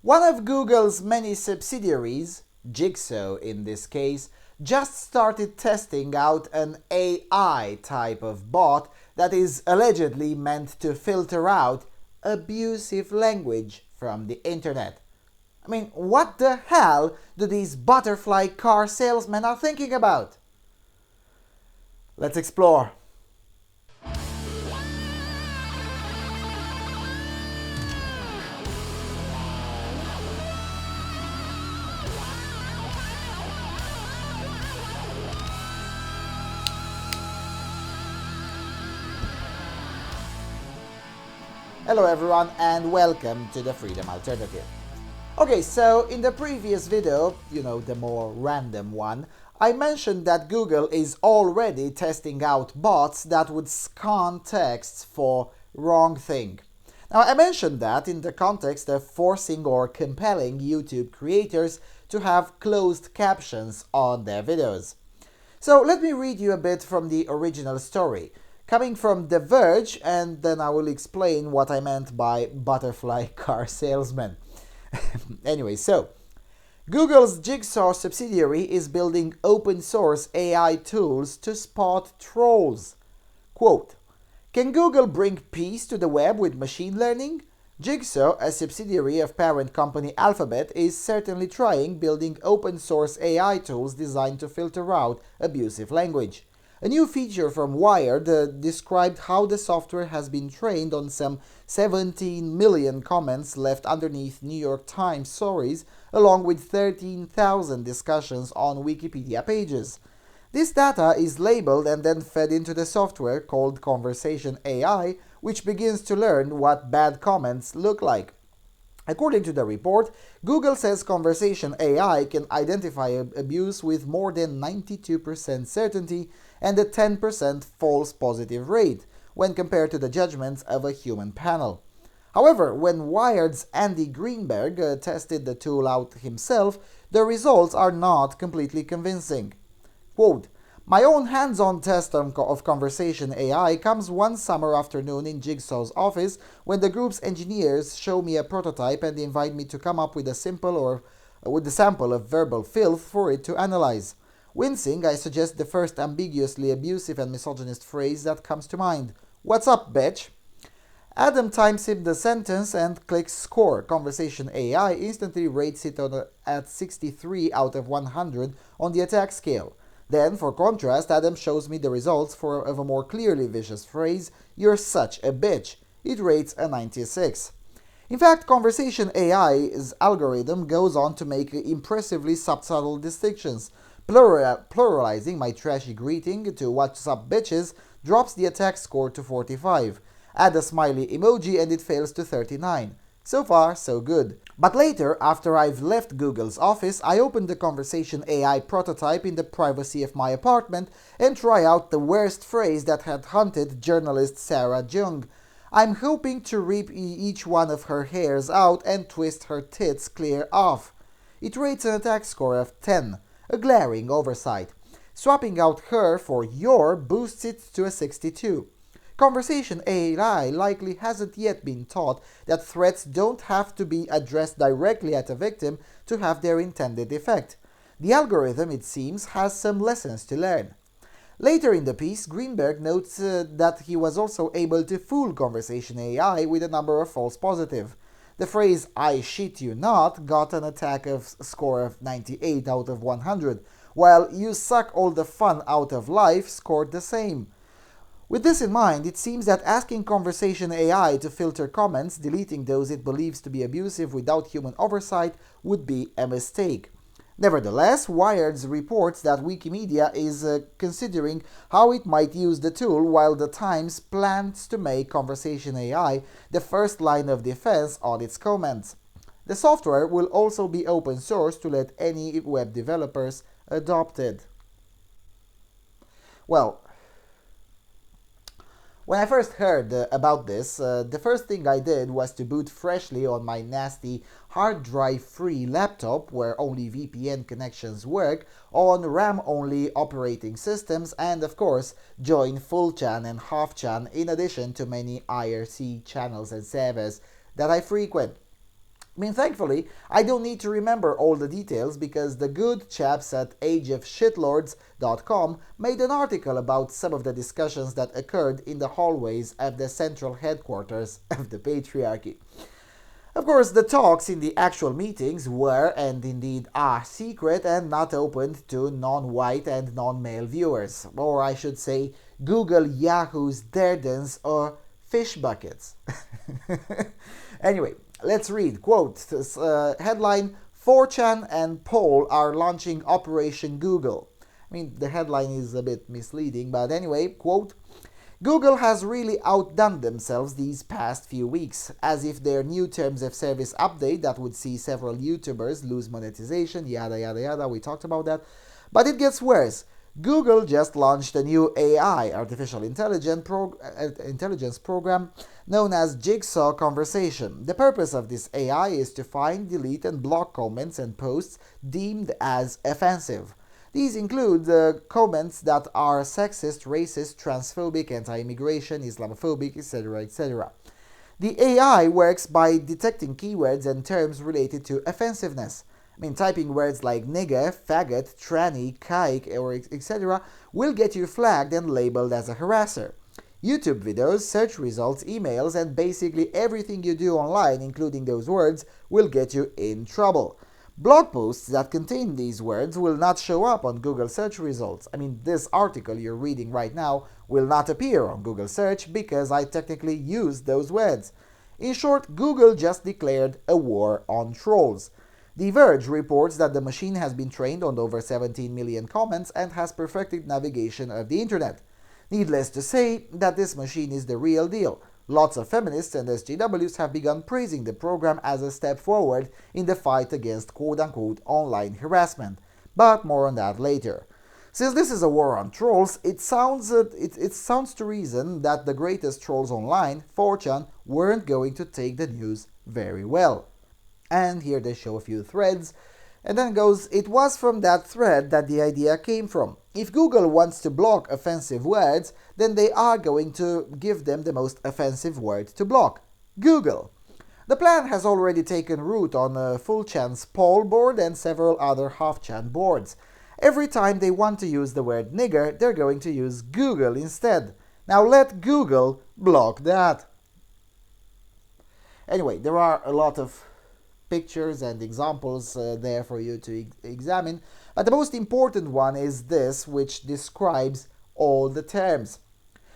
One of Google's many subsidiaries, Jigsaw in this case, just started testing out an AI type of bot that is allegedly meant to filter out abusive language from the internet. I mean, what the hell do these butterfly car salesmen are thinking about? Let's explore. Hello everyone and welcome to the Freedom Alternative. Okay, so in the previous video, the more random one, I mentioned that Google is already testing out bots that would scan texts for wrongthink. Now, I mentioned that in the context of forcing or compelling YouTube creators to have closed captions on their videos. So let me read you a bit from the original story, coming from The Verge, and then I will explain what I meant by butterfly car salesman. Anyway, so Google's Jigsaw subsidiary is building open source AI tools to spot trolls. Quote, "Can Google bring peace to the web with machine learning? Jigsaw, a subsidiary of parent company Alphabet, is certainly trying building open source AI tools designed to filter out abusive language. A new feature from Wired described how the software has been trained on some 17 million comments left underneath New York Times stories, along with 13,000 discussions on Wikipedia pages. This data is labeled and then fed into the software called Conversation AI, which begins to learn what bad comments look like. According to the report, Google says Conversation AI can identify abuse with more than 92% certainty and a 10% false positive rate when compared to the judgments of a human panel. However, when Wired's Andy Greenberg tested the tool out himself, the results are not completely convincing. Quote, "My own hands-on test of Conversation AI comes one summer afternoon in Jigsaw's office when the group's engineers show me a prototype and invite me to come up with a sample of verbal filth for it to analyze. Wincing, I suggest the first ambiguously abusive and misogynist phrase that comes to mind. 'What's up, bitch?' Adam types in the sentence and clicks score. Conversation AI instantly rates it at 63 out of 100 on the attack scale. Then, for contrast, Adam shows me the results of a more clearly vicious phrase, 'You're such a bitch.' It rates a 96. In fact, Conversation AI's algorithm goes on to make impressively subtle distinctions. Pluralizing my trashy greeting to 'What's up, bitches' drops the attack score to 45. Add a smiley emoji and it fails to 39. So far, so good. But later, after I've left Google's office, I open the Conversation AI prototype in the privacy of my apartment and try out the worst phrase that had haunted journalist Sarah Jung. I'm hoping to rip each one of her hairs out and twist her tits clear off. It rates an attack score of 10, a glaring oversight. Swapping out her for your boosts it to a 62. Conversation AI likely hasn't yet been taught that threats don't have to be addressed directly at a victim to have their intended effect. The algorithm, it seems, has some lessons to learn." Later in the piece, Greenberg notes that he was also able to fool Conversation AI with a number of false positives. The phrase "I shit you not" got an attack score of 98 out of 100, while "You suck all the fun out of life" scored the same. With this in mind, it seems that asking Conversation AI to filter comments, deleting those it believes to be abusive without human oversight, would be a mistake. Nevertheless, Wired reports that Wikimedia is considering how it might use the tool, while The Times plans to make Conversation AI the first line of defense on its comments. The software will also be open source to let any web developers adopt it. Well, when I first heard about this, the first thing I did was to boot freshly on my nasty hard drive-free laptop where only VPN connections work, on RAM-only operating systems, and of course join full-chan and half-chan in addition to many IRC channels and servers that I frequent. I mean, thankfully, I don't need to remember all the details because the good chaps at ageofshitlords.com made an article about some of the discussions that occurred in the hallways of the central headquarters of the patriarchy. Of course, the talks in the actual meetings were, and indeed are, secret and not opened to non-white and non-male viewers, or I should say, Google, Yahoo's, Derdens, or fish buckets. Anyway, let's read. Quote, this, headline, 4chan and Paul are launching Operation Google. I mean, the headline is a bit misleading, but anyway, quote, Google has really outdone themselves these past few weeks, as if their new terms of service update that would see several YouTubers lose monetization, yada yada yada, we talked about that. But it gets worse. Google just launched a new AI, artificial intelligence program, known as Jigsaw Conversation. The purpose of this AI is to find, delete, and block comments and posts deemed as offensive. These include comments that are sexist, racist, transphobic, anti-immigration, Islamophobic, etc., etc. The AI works by detecting keywords and terms related to offensiveness. I mean, typing words like nigger, faggot, tranny, kike, or etc. will get you flagged and labeled as a harasser. YouTube videos, search results, emails, and basically everything you do online, including those words, will get you in trouble. Blog posts that contain these words will not show up on Google search results. I mean, this article you're reading right now will not appear on Google search because I technically used those words. In short, Google just declared a war on trolls. The Verge reports that the machine has been trained on over 17 million comments and has perfected navigation of the internet. Needless to say that this machine is the real deal. Lots of feminists and SJWs have begun praising the program as a step forward in the fight against quote-unquote online harassment. But more on that later. Since this is a war on trolls, it sounds to reason that the greatest trolls online, 4chan, weren't going to take the news very well. And here they show a few threads, and then goes, it was from that thread that the idea came from. If Google wants to block offensive words, then they are going to give them the most offensive word to block, Google. The plan has already taken root on full-chan's Paul board and several other half-chan boards. Every time they want to use the word nigger, they're going to use Google instead. Now let Google block that. Anyway, there are a lot of pictures and examples there for you to examine, but the most important one is this, which describes all the terms.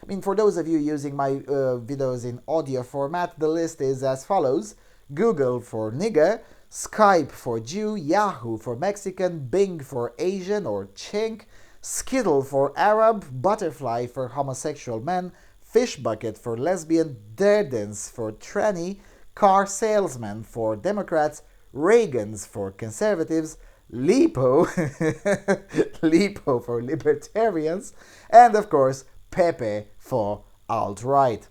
I mean, for those of you using my videos in audio format, the list is as follows: Google for nigger, Skype for Jew, Yahoo for Mexican, Bing for Asian or chink, Skittle for Arab, Butterfly for homosexual men, Fish Bucket for lesbian, Derdens for tranny, Car Salesman for Democrats, Reagans for conservatives, Lipo, Lipo for libertarians, and of course Pepe for alt-right.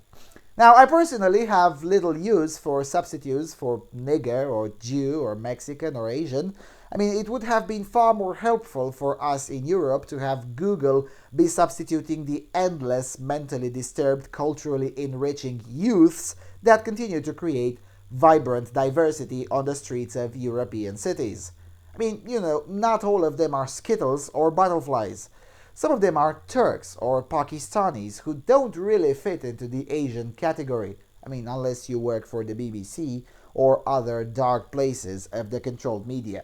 Now, I personally have little use for substitutes for nigger or Jew or Mexican or Asian. I mean, it would have been far more helpful for us in Europe to have Google be substituting the endless, mentally disturbed, culturally enriching youths that continue to create vibrant diversity on the streets of European cities. I mean, you know, not all of them are Skittles or butterflies. Some of them are Turks or Pakistanis who don't really fit into the Asian category. I mean, unless you work for the BBC or other dark places of the controlled media.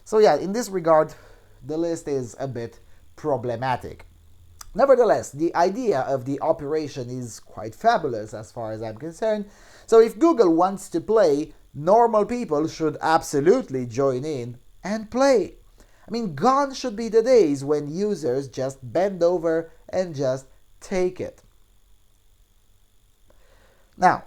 So yeah, in this regard, the list is a bit problematic. Nevertheless, the idea of the operation is quite fabulous as far as I'm concerned. So if Google wants to play, normal people should absolutely join in and play. I mean, gone should be the days when users just bend over and just take it. Now,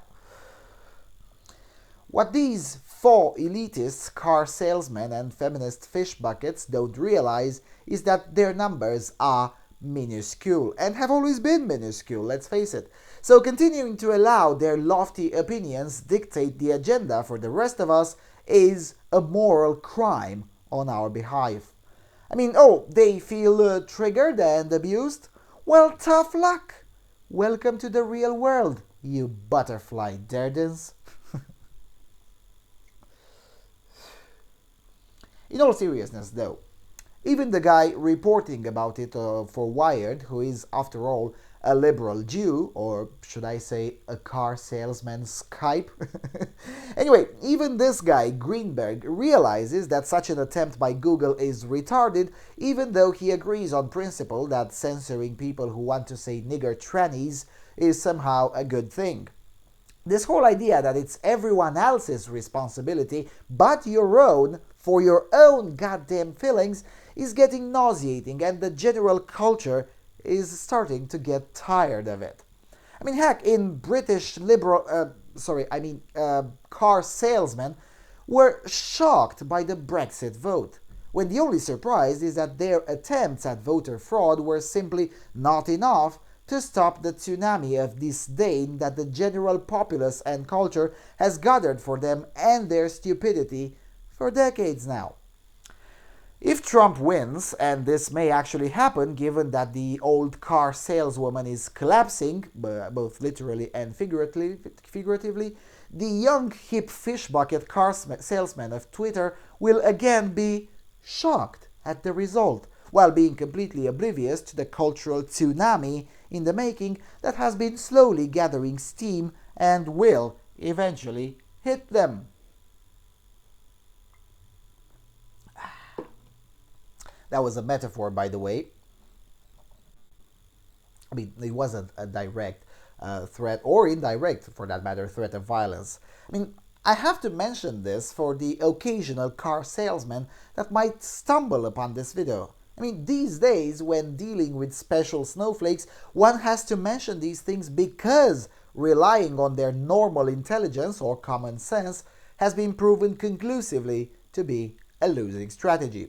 what these four elitists, car salesmen and feminist fish buckets don't realize is that their numbers are minuscule and have always been minuscule, let's face it. So continuing to allow their lofty opinions dictate the agenda for the rest of us is a moral crime on our behalf. I mean, oh, they feel triggered and abused? Well, tough luck. Welcome to the real world, you butterfly derdens. In all seriousness, though, even the guy reporting about it for Wired, who is, after all, a liberal Jew, or should I say, a car salesman Skype? Anyway, even this guy, Greenberg, realizes that such an attempt by Google is retarded, even though he agrees on principle that censoring people who want to say nigger trannies is somehow a good thing. This whole idea that it's everyone else's responsibility but your own for your own goddamn feelings is getting nauseating, and the general culture is starting to get tired of it. I mean, heck, in British liberal, car salesmen were shocked by the Brexit vote, when the only surprise is that their attempts at voter fraud were simply not enough to stop the tsunami of disdain that the general populace and culture has gathered for them and their stupidity for decades now. If Trump wins, and this may actually happen given that the old car saleswoman is collapsing, both literally and figuratively, the young hip fish bucket car salesman of Twitter will again be shocked at the result, while being completely oblivious to the cultural tsunami in the making that has been slowly gathering steam and will eventually hit them. That was a metaphor, by the way. I mean, it wasn't a direct threat, or indirect, for that matter, threat of violence. I mean, I have to mention this for the occasional car salesman that might stumble upon this video. I mean, these days, when dealing with special snowflakes, one has to mention these things because relying on their normal intelligence or common sense has been proven conclusively to be a losing strategy.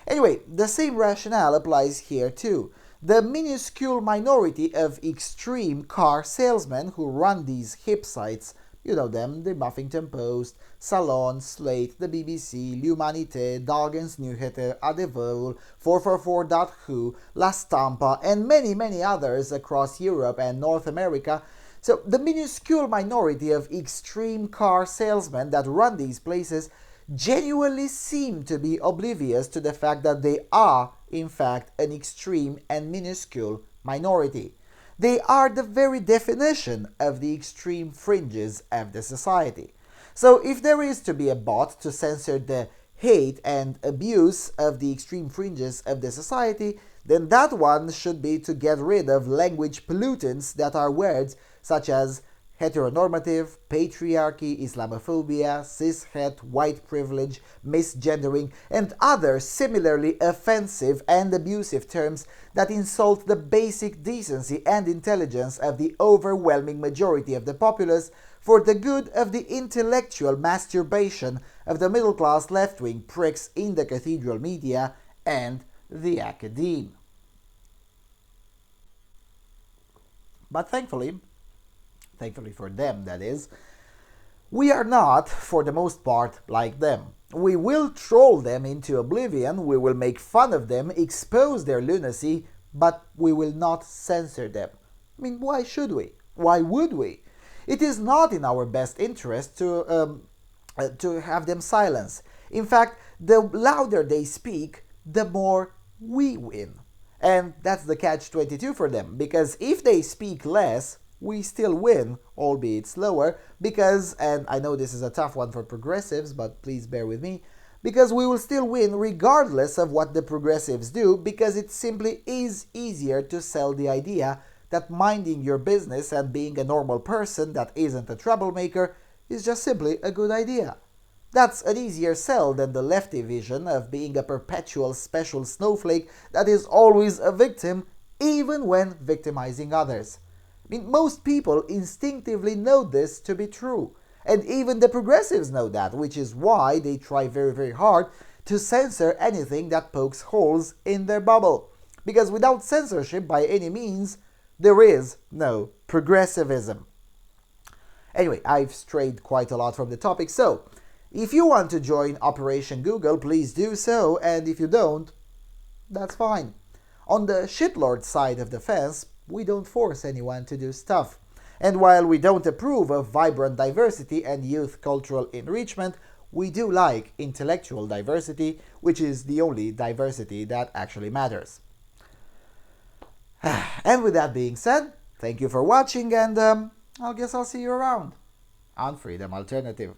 Anyway, the same rationale applies here too. The minuscule minority of extreme car salesmen who run these hip sites, you know them, the Huffington Post, Salon, Slate, the BBC, L'Humanité, Dagens Nyheter, Adevol, 444.hu, La Stampa, and many, many others across Europe and North America. So the minuscule minority of extreme car salesmen that run these places genuinely seem to be oblivious to the fact that they are, in fact, an extreme and minuscule minority. They are the very definition of the extreme fringes of the society. So if there is to be a bot to censor the hate and abuse of the extreme fringes of the society, then that one should be to get rid of language pollutants that are words such as heteronormative, patriarchy, Islamophobia, cishet, white privilege, misgendering, and other similarly offensive and abusive terms that insult the basic decency and intelligence of the overwhelming majority of the populace for the good of the intellectual masturbation of the middle-class left-wing pricks in the cathedral media and the academe. But thankfully for them, that is, we are not, for the most part, like them. We will troll them into oblivion, we will make fun of them, expose their lunacy, but we will not censor them. I mean, why should we? Why would we? It is not in our best interest to have them silenced. In fact, the louder they speak, the more we win. And that's the catch-22 for them, because if they speak less, we still win, albeit slower, because, and I know this is a tough one for progressives, but please bear with me, because we will still win regardless of what the progressives do, because it simply is easier to sell the idea that minding your business and being a normal person that isn't a troublemaker is just simply a good idea. That's an easier sell than the lefty vision of being a perpetual special snowflake that is always a victim, even when victimizing others. I mean, most people instinctively know this to be true, and even the progressives know that, which is why they try very, very hard to censor anything that pokes holes in their bubble. Because without censorship by any means, there is no progressivism. Anyway, I've strayed quite a lot from the topic, so if you want to join Operation Google, please do so, and if you don't, that's fine. On the shitlord side of the fence, we don't force anyone to do stuff. And while we don't approve of vibrant diversity and youth cultural enrichment, we do like intellectual diversity, which is the only diversity that actually matters. And with that being said, thank you for watching, and I guess I'll see you around on Freedom Alternative.